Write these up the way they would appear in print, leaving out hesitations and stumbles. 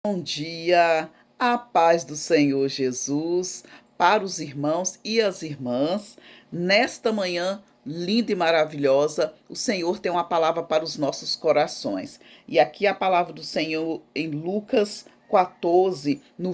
Bom dia, a paz do Senhor Jesus para os irmãos e as irmãs. Nesta manhã linda e maravilhosa, o Senhor tem uma palavra para os nossos corações. E aqui a palavra do Senhor em Lucas 14, no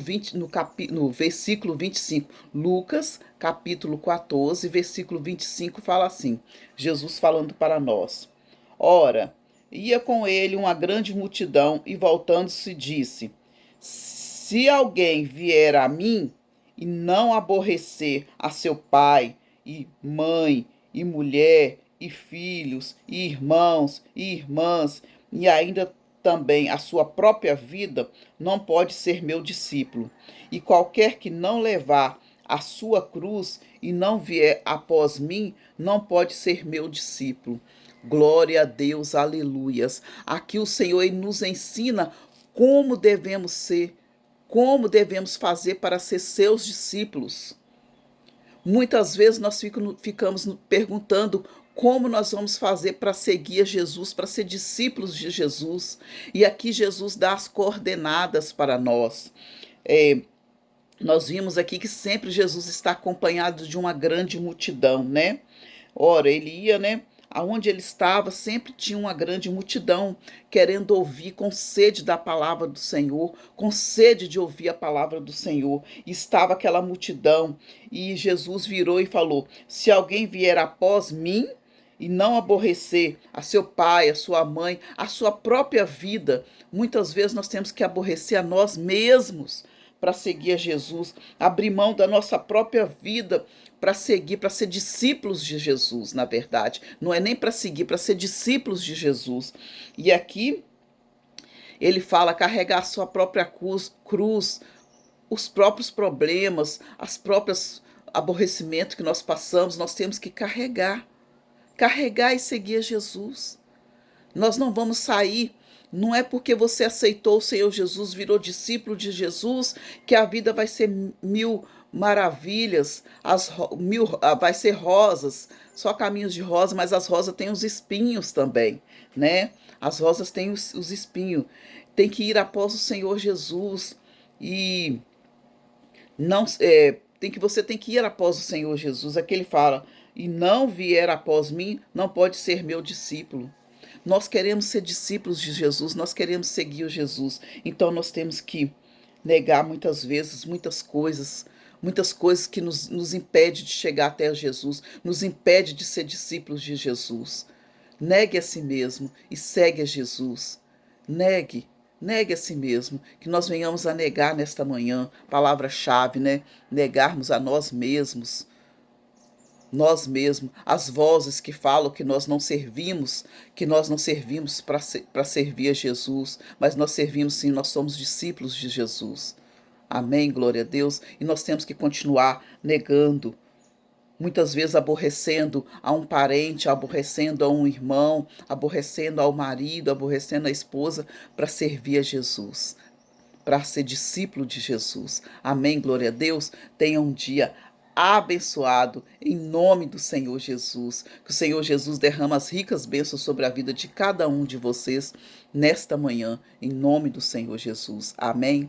versículo 25. Lucas, capítulo 14, versículo 25, fala assim: Jesus falando para nós. Ora, ia com ele uma grande multidão e voltando-se disse: Se alguém vier a mim e não aborrecer a seu pai e mãe e mulher e filhos e irmãos e irmãs e ainda também a sua própria vida, não pode ser meu discípulo. E qualquer que não levar a sua cruz e não vier após mim, não pode ser meu discípulo. Glória a Deus, aleluias. Aqui o Senhor ele nos ensina como devemos ser, como devemos fazer para ser seus discípulos. Muitas vezes nós ficamos perguntando como nós vamos fazer para seguir a Jesus, para ser discípulos de Jesus. E aqui Jesus dá as coordenadas para nós. Nós vimos aqui que sempre Jesus está acompanhado de uma grande multidão, né? Ora, ele ia, né? Aonde ele estava, sempre tinha uma grande multidão querendo ouvir, com sede da palavra do Senhor, com sede de ouvir a palavra do Senhor. E estava aquela multidão, e Jesus virou e falou: Se alguém vier após mim e não aborrecer a seu pai, a sua mãe, a sua própria vida, muitas vezes nós temos que aborrecer a nós mesmos para seguir a Jesus, abrir mão da nossa própria vida para seguir, para ser discípulos de Jesus, na verdade. Não é nem para seguir, para ser discípulos de Jesus. E aqui ele fala carregar a sua própria cruz, os próprios problemas, as próprias aborrecimentos que nós passamos, nós temos que carregar e seguir a Jesus. Nós não vamos sair. Não é porque você aceitou o Senhor Jesus, virou discípulo de Jesus, que a vida vai ser mil maravilhas, vai ser rosas, só caminhos de rosa, mas as rosas têm os espinhos também, né? As rosas têm os espinhos. Tem que ir após o Senhor Jesus e não você tem que ir após o Senhor Jesus. Aqui ele fala: e não vier após mim, não pode ser meu discípulo. Nós queremos ser discípulos de Jesus, nós queremos seguir o Jesus. Então nós temos que negar muitas vezes muitas coisas que nos impede de chegar até Jesus, nos impede de ser discípulos de Jesus. Negue a si mesmo e segue a Jesus. Negue a si mesmo, que nós venhamos a negar nesta manhã, palavra-chave, né? Negarmos a nós mesmos, as vozes que falam que nós não servimos para servir a Jesus, mas nós servimos sim, nós somos discípulos de Jesus. Amém, glória a Deus. E nós temos que continuar negando, muitas vezes aborrecendo a um parente, aborrecendo a um irmão, aborrecendo ao marido, aborrecendo a esposa, para servir a Jesus, para ser discípulo de Jesus. Amém, glória a Deus. Tenha um dia abençoado em nome do Senhor Jesus. Que o Senhor Jesus derrama as ricas bênçãos sobre a vida de cada um de vocês nesta manhã, em nome do Senhor Jesus. Amém.